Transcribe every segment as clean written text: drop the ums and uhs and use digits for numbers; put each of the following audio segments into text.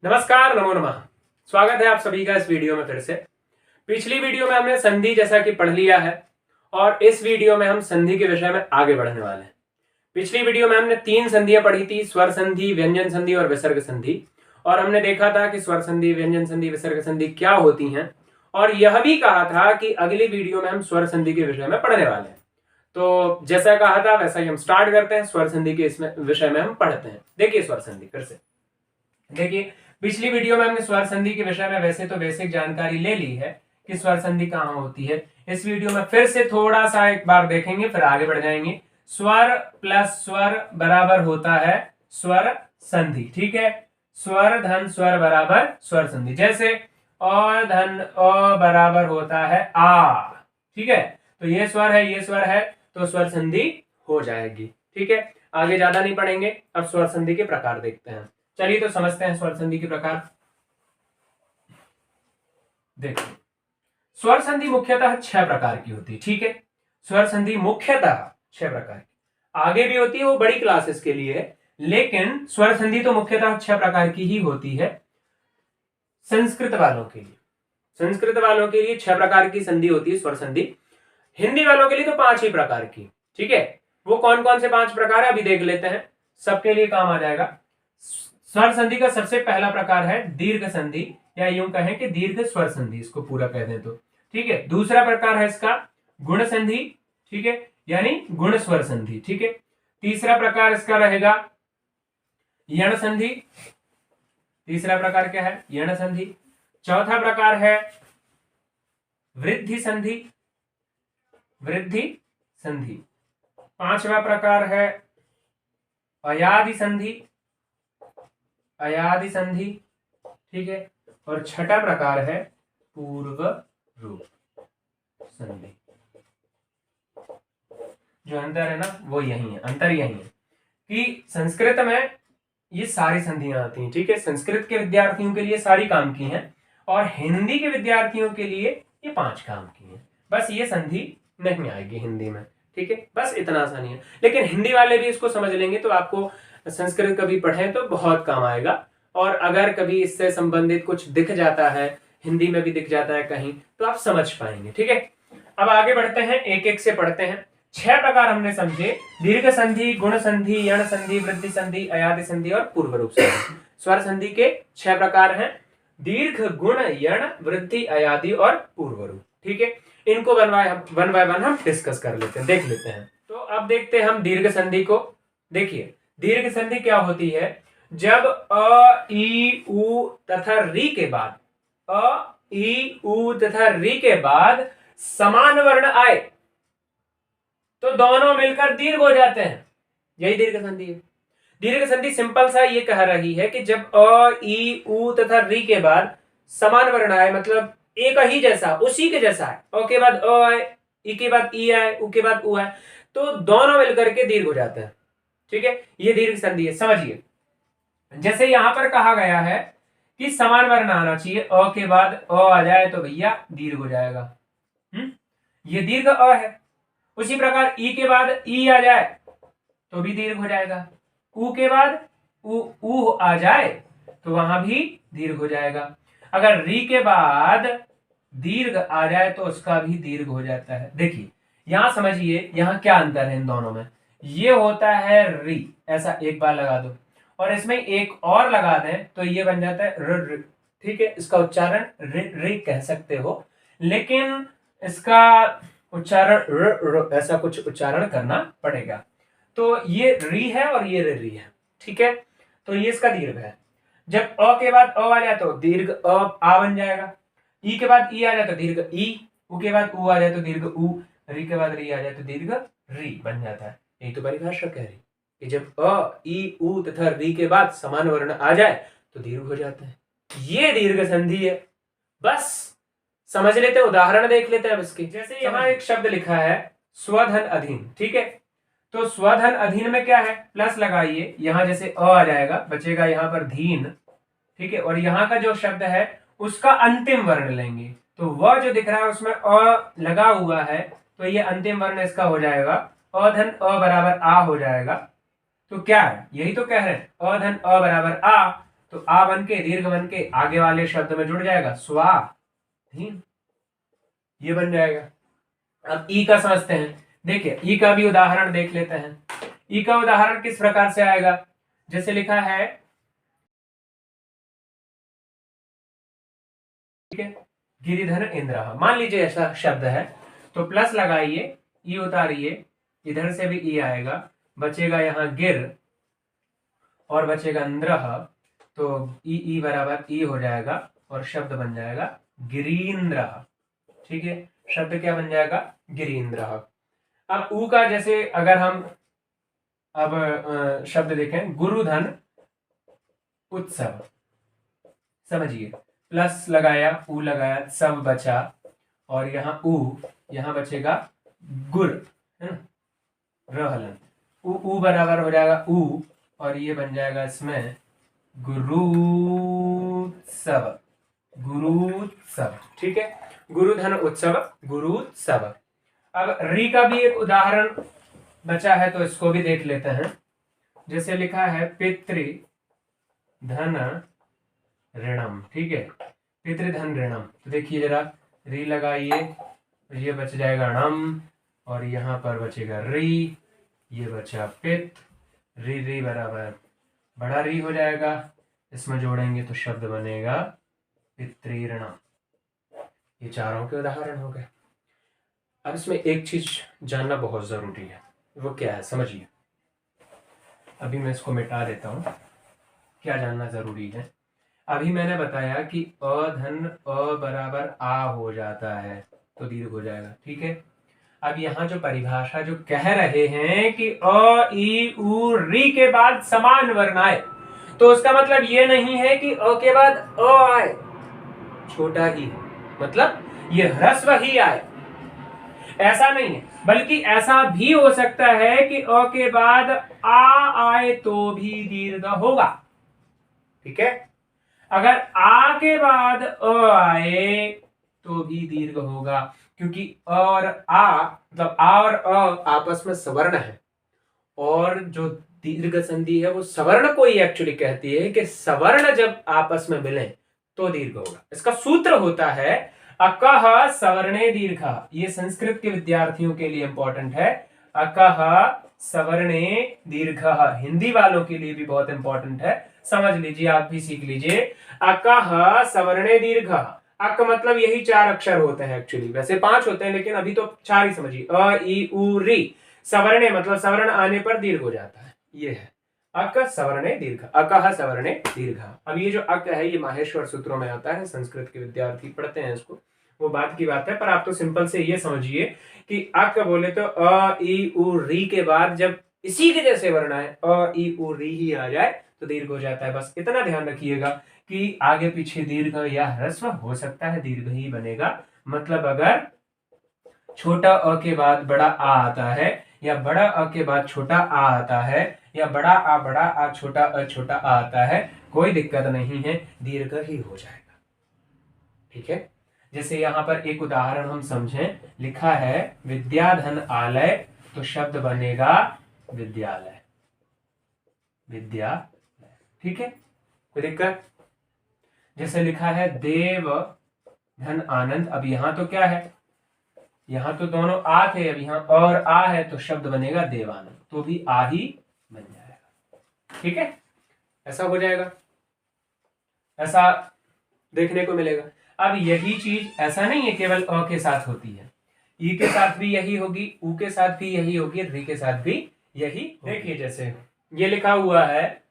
नमस्कार, नमो नमः। स्वागत है आप सभी का इस वीडियो में फिर से। पिछली वीडियो में हमने संधि जैसा कि पढ़ लिया है और इस वीडियो में हम संधि के विषय में आगे बढ़ने वाले हैं। पिछली वीडियो में हमने 3 संधियां पढ़ी थी, स्वर संधि, व्यंजन संधि और विसर्ग संधि। और हमने देखा था कि स्वर संधि, व्यंजन संधि, विसर्ग संधि क्या होती हैं और यह भी कहा था कि अगली वीडियो में हम स्वर संधि के विषय में पढ़ने वाले हैं। तो जैसा कहा था वैसा ही हम स्टार्ट करते हैं। स्वर संधि के इसमें विषय में हम पढ़ते हैं। देखिए स्वर संधि फिर से देखिए, पिछली वीडियो में हमने स्वर संधि के विषय में वैसे तो बेसिक जानकारी ले ली है कि स्वर संधि कहां होती है। इस वीडियो में फिर से थोड़ा सा एक बार देखेंगे, फिर आगे बढ़ जाएंगे। स्वर प्लस स्वर बराबर होता है स्वर संधि। ठीक है, स्वर धन स्वर बराबर स्वर संधि। जैसे अ धन अ बराबर होता है आ। ठीक है, तो ये स्वर है, ये स्वर है, तो स्वर संधि हो जाएगी। ठीक है, आगे ज्यादा नहीं पढ़ेंगे। अब स्वर संधि के प्रकार देखते हैं। चलिए तो समझते हैं स्वर संधि के प्रकार। देखिए, स्वर संधि मुख्यतः 6 प्रकार की होती है। ठीक है, स्वर संधि मुख्यतः 6 प्रकार की, आगे भी होती है, वो बड़ी क्लासेस के लिए है, लेकिन स्वर संधि तो मुख्यतः 6 प्रकार की ही होती है। संस्कृत वालों के लिए 6 प्रकार की संधि होती है स्वर संधि। हिंदी वालों के लिए तो 5 ही प्रकार की। ठीक है, वो कौन कौन से 5 प्रकार है अभी देख लेते हैं, सबके लिए काम आ जाएगा। स्वर संधि का सबसे पहला प्रकार है दीर्घ संधि, या यूं कहें कि दीर्घ स्वर संधि, इसको पूरा कह दें तो। ठीक है, दूसरा प्रकार है इसका गुण संधि। ठीक है, यानी गुण स्वर संधि। ठीक है, तीसरा प्रकार इसका रहेगा यण संधि। तीसरा प्रकार क्या है? यण संधि। चौथा प्रकार है वृद्धि संधि। पांचवा प्रकार है अयादि संधि। ठीक है, और छठा प्रकार है पूर्व रूप संधि। जो अंतर है ना, वो यही है, अंतर यही है कि संस्कृत में ये सारी संधियां आती हैं। ठीक है, संस्कृत के विद्यार्थियों के लिए सारी काम की हैं और हिंदी के विद्यार्थियों के लिए ये 5 काम की हैं। बस ये संधि नहीं आएगी हिंदी में। ठीक है, बस इतना आसानी है, लेकिन हिंदी वाले भी इसको समझ लेंगे तो आपको संस्कृत कभी पढ़ें तो बहुत काम आएगा। और अगर कभी इससे संबंधित कुछ दिख जाता है, हिंदी में भी दिख जाता है कहीं, तो आप समझ पाएंगे। ठीक है, अब आगे बढ़ते हैं, एक एक से पढ़ते हैं। 6 प्रकार हमने समझे: दीर्घ संधि, गुण संधि, यण संधि, वृद्धि संधि, अयादि संधि और पूर्व रूप संधि। स्वर संधि के 6 प्रकार हैं: दीर्घ, गुण, यण, वृद्धि, अयादि और पूर्व रूप। ठीक है, इनको वन बाय वन हम डिस्कस कर लेते हैं, देख लेते हैं। तो अब देखते हैं हम दीर्घ संधि को। देखिए, दीर्घ संधि क्या होती है? जब अ, ई, उ तथा री के बाद के बाद समान वर्ण आए तो दोनों मिलकर दीर्घ हो जाते हैं। यही दीर्घ संधि है। दीर्घ संधि सिंपल सा ये कह रही है कि जब अ, ई, उ तथा री के बाद समान वर्ण आए, मतलब एक ही जैसा, उसी के जैसा है, अ के बाद अ आए, ई के बाद ई आए, उ के बाद उ आए, तो दोनों मिलकर के दीर्घ हो जाते हैं। ठीक है, ये दीर्घ संधि है। समझिए, जैसे यहां पर कहा गया है कि समान वर्ण आना चाहिए, अ के बाद अ आ जाए तो भैया दीर्घ हो जाएगा। ये दीर्घ अ है। उसी प्रकार ई के बाद ई आ जाए तो भी दीर्घ हो जाएगा। उ के बाद उ आ जाए तो वहां भी दीर्घ हो जाएगा। अगर री के बाद दीर्घ आ जाए तो उसका भी दीर्घ हो जाता है। देखिए, यहां समझिए, यहां क्या अंतर है इन दोनों में। ये होता है री, ऐसा एक बार लगा दो, और इसमें एक और लगा दें तो ये बन जाता है र। ठीक है, इसका उच्चारण रि कह सकते हो, लेकिन इसका उच्चारण र, ऐसा कुछ उच्चारण करना पड़ेगा। तो ये री है और ये री है। ठीक है, तो ये इसका दीर्घ है। जब अ के बाद अ आ जाए तो दीर्घ आ बन जाएगा। ई के बाद ई आ जाए तो दीर्घ ई, उ के बाद उ आ जाए तो दीर्घ उ, री के बाद री आ जाए तो दीर्घ री बन जाता है। यही तो परिभाषा कह रही कि जब अ, ई, उ तथा री के बाद समान वर्ण आ जाए तो दीर्घ हो जाता है। ये दीर्घ संधि है। बस समझ लेते हैं, उदाहरण देख लेते हैं अब इसके। जैसे यहां एक शब्द लिखा है स्वधन अधीन। ठीक है, तो स्वधन अधीन में क्या है? प्लस लगाइए, यहां जैसे अ आ जाएगा, बचेगा यहां पर धीन। ठीक है, और यहां का जो शब्द है उसका अंतिम वर्ण लेंगे, तो वह जो दिख रहा है उसमें अ लगा हुआ है, तो ये अंतिम वर्ण इसका हो जाएगा अधन अ बराबर आ हो जाएगा। तो क्या है? यही तो कह रहे हैं, अधन अ बराबर आ, तो आ बन के दीर्घ बन के आगे वाले शब्द में जुड़ जाएगा, स्वाधीन, ये बन जाएगा। अब ई का समझते हैं। देखिए ई का भी उदाहरण देख लेते हैं। ई का उदाहरण किस प्रकार से आएगा, जैसे लिखा है, ठीक है, गिरिधर इंद्र, मान लीजिए ऐसा शब्द है, तो प्लस लगाइए, ई उतारिए, इधर से भी ई आएगा, बचेगा यहाँ गिर और बचेगा इंद्र, तो ई बराबर ई हो जाएगा और शब्द बन जाएगा गिरीन्द्र। ठीक है, शब्द क्या बन जाएगा, गिरीन्द्र। अब ऊ का जैसे अगर हम अब शब्द देखें, गुरुधन उत्सव, समझिए, प्लस लगाया, ऊ लगाया, सब बचा और यहाँ ऊ, यहाँ बचेगा गुर, है ना, रहलन, ऊ बराबर हो जाएगा ऊ और ये बन जाएगा इसमें गुरुत्सव, गुरुत्सव। ठीक है, गुरुधन उत्सव, गुरुत्सव। अब री का भी एक उदाहरण बचा है, तो इसको भी देख लेते हैं। जैसे लिखा है पितृधन ऋणम, ठीक है, पितृधन ऋणम, तो देखिए जरा, री लगाइए, ये बच जाएगा णम और यहाँ पर बचेगा री, ये बचा पित, री बराबर बड़ा री हो जाएगा, इसमें जोड़ेंगे तो शब्द बनेगा पितृऋणम। ये चारों के उदाहरण हो गए। अब इसमें एक चीज जानना बहुत जरूरी है, वो क्या है समझिए। अभी मैं इसको मिटा देता हूं। क्या जानना जरूरी है, अभी मैंने बताया कि अधन अ बराबर आ हो जाता है तो दीर्घ हो जाएगा। ठीक है, अब यहाँ जो परिभाषा जो कह रहे हैं कि अ ई उ री के बाद समान वर्ण आए, तो उसका मतलब ये नहीं है कि अ के बाद अ आए, छोटा ही है, मतलब ये ह्रस्व ही आए, ऐसा नहीं है, बल्कि ऐसा भी हो सकता है कि अ के बाद आ आए तो भी दीर्घ होगा। ठीक है, अगर आ के बाद अ आए तो भी दीर्घ होगा, क्योंकि अ और आ, मतलब आ और अ आपस में सवर्ण है, और जो दीर्घ संधि है वो सवर्ण को ही एक्चुअली कहती है कि सवर्ण जब आपस में मिले तो दीर्घ होगा। इसका सूत्र होता है अकह सवर्णे दीर्घ, ये संस्कृत के विद्यार्थियों के लिए इंपॉर्टेंट है। अकह सवर्णे दीर्घ हिंदी वालों के लिए भी बहुत इंपॉर्टेंट है, समझ लीजिए, आप भी सीख लीजिए। अकह सवर्णे दीर्घ, अक मतलब यही चार अक्षर होते हैं, एक्चुअली वैसे 5 होते हैं लेकिन अभी तो 4 ही समझिए, अ ई उ री, सवर्णे मतलब सवर्ण आने पर दीर्घ हो जाता है, ये है अक सवर्णे दीर्घ, अकह सवर्णे दीर्घ। अब ये जो अक है ये माहेश्वर सूत्रों में आता है, संस्कृत के विद्यार्थी पढ़ते हैं इसको, वो बात की बात है, पर आप तो सिंपल से ये समझिए कि अक बोले तो अ ई उ री के बाद जब इसी के जैसे वर्ण आए, अ ई उ री ही आ जाए तो दीर्घ हो जाता है। बस इतना ध्यान रखिएगा कि आगे पीछे दीर्घ या ह्रस्व हो सकता है, दीर्घ ही बनेगा। मतलब अगर छोटा अ के बाद बड़ा आ आता है, या बड़ा अ के बाद छोटा आ आता है, या बड़ा आ छोटा आ आता है, कोई दिक्कत नहीं है, दीर्घ ही हो जाएगा। ठीक है, जैसे यहां पर एक उदाहरण हम समझें, लिखा है विद्याधन आलय, तो शब्द बनेगा विद्यालय, विद्यालय। ठीक है, कोई दिक्कत। जैसे लिखा है देव धन आनंद, अब यहां तो क्या है, यहां तो दोनों आ थे, अब यहां और आ है तो शब्द बनेगा देवानंद, तो भी आ ही बन जाएगा। ठीक है, ऐसा हो जाएगा, ऐसा देखने को मिलेगा। अब यही चीज ऐसा नहीं है केवल अ के साथ होती है, ई के साथ भी यही होगी, उ के साथ भी यही होगी, री के साथ भी यही। देखिए जैसे ये लिखा हुआ है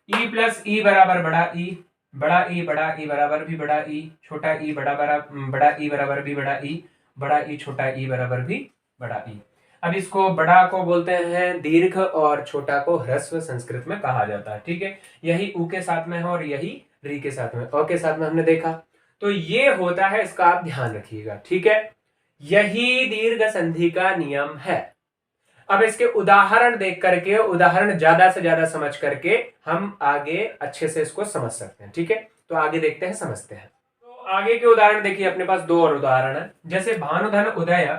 ई प्लस ई बराबर बड़ा ई, बड़ा ई बराबर भी बड़ा ई, छोटा ई बड़ा ई बराबर भी बड़ा ई, बड़ा ई छोटा ई बराबर भी बड़ा ई। अब इसको बड़ा को बोलते हैं दीर्घ और छोटा को ह्रस्व संस्कृत में कहा जाता है। ठीक है, यही उ के साथ में है और यही री के साथ में, अ के साथ में हमने देखा, तो ये होता है, इसका आप ध्यान रखिएगा। ठीक है, यही दीर्घ संधि का नियम है। अब इसके उदाहरण देख करके, उदाहरण ज्यादा से ज्यादा समझ करके हम आगे अच्छे से इसको समझ सकते हैं। ठीक है, तो आगे देखते हैं, समझते हैं। तो आगे के उदाहरण देखिए, अपने पास 2 और उदाहरण है। जैसे भानुधन उदय,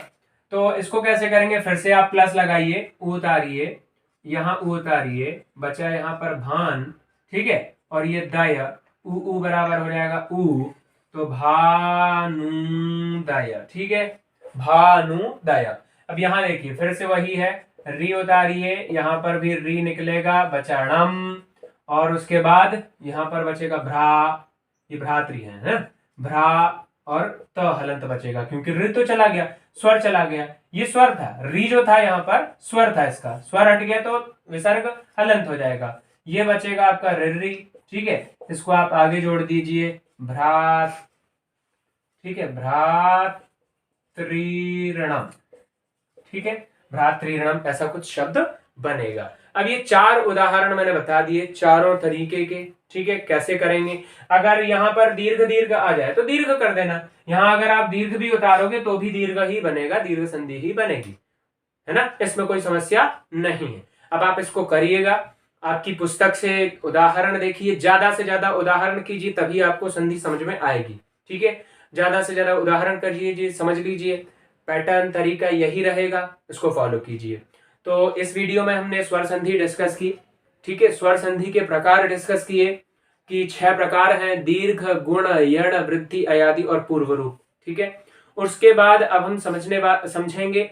तो इसको कैसे करेंगे, फिर से आप प्लस लगाइए, उतारिए, यहाँ उतारिए, बचा यहाँ पर भान, ठीक है, और ये दय, उ बराबर हो जाएगा उ, तो भानुदय, ठीक है, भानुदय। अब यहां देखिए फिर से वही है, री उतारिए, यहां पर भी री निकलेगा, बचा णम, और उसके बाद यहां पर बचेगा भ्रा, ये भ्रात्री है भ्रा, और त हलंत बचेगा क्योंकि ऋ तो चला गया, स्वर चला गया, ये स्वर था, री जो था यहाँ पर स्वर था, इसका स्वर हट गया तो विसर्ग हलंत हो जाएगा, ये बचेगा आपका ऋ, ठीक है। इसको आप आगे जोड़ दीजिए, भ्रात, ठीक है, भ्रातृणम, ठीक है, भ्रातृणम, ऐसा कुछ शब्द बनेगा। अब ये 4 उदाहरण मैंने बता दिए चारों तरीके के, ठीक है, कैसे करेंगे। अगर यहाँ पर दीर्घ दीर्घ आ जाए तो दीर्घ कर देना, यहाँ अगर आप दीर्घ भी उतारोगे तो भी दीर्घ ही बनेगा, दीर्घ संधि ही बनेगी, है ना, इसमें कोई समस्या नहीं है। अब आप इसको करिएगा, आपकी पुस्तक से उदाहरण देखिए, ज्यादा से ज्यादा उदाहरण कीजिए, तभी आपको संधि समझ में आएगी, ठीक है। ज्यादा से ज्यादा उदाहरण करिए, समझ लीजिए, पैटर्न तरीका यही रहेगा, इसको फॉलो कीजिए। तो इस वीडियो में हमने स्वर संधि डिस्कस की, ठीक है, स्वर संधि के प्रकार डिस्कस किए कि 6 प्रकार हैं, दीर्घ, गुण, यण, वृद्धि, अयादि और पूर्व रूप, ठीक है। उसके बाद अब हम समझेंगे,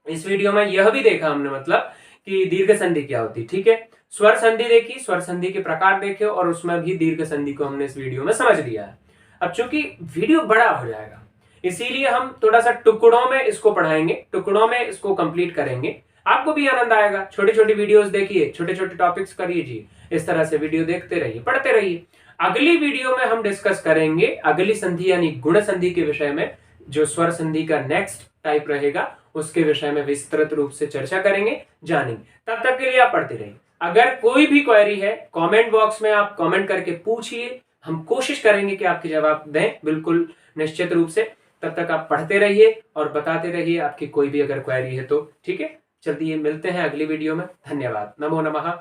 इस वीडियो में यह भी देखा हमने मतलब कि दीर्घ संधि क्या होती, ठीक है। स्वर संधि देखी, स्वर संधि के प्रकार देखे, और उसमें भी दीर्घ संधि को हमने इस वीडियो में समझ लिया है। अब चूंकि वीडियो बड़ा हो जाएगा, इसीलिए हम थोड़ा सा टुकड़ों में इसको पढ़ाएंगे, टुकड़ों में इसको कंप्लीट करेंगे, आपको भी आनंद आएगा। छोटी छोटी वीडियोस देखिए, छोटे छोटे टॉपिक्स करिए, इस तरह से वीडियो देखते रहिए, पढ़ते रहिए। अगली वीडियो में हम डिस्कस करेंगे अगली संधि यानी गुण संधि के विषय में, जो स्वर संधि का नेक्स्ट टाइप रहेगा, उसके विषय में विस्तृत रूप से चर्चा करेंगे, जानेंगे। तब तक के लिए आप पढ़ते रहिए। अगर कोई भी क्वेरी है, कमेंट बॉक्स में आप कमेंट करके पूछिए, हम कोशिश करेंगे कि आपके जवाब दें, बिल्कुल निश्चित रूप से। तब तक आप पढ़ते रहिए और बताते रहिए आपकी कोई भी अगर क्वेरी है तो, ठीक है। चलिए मिलते हैं अगली वीडियो में, धन्यवाद, नमो नमः।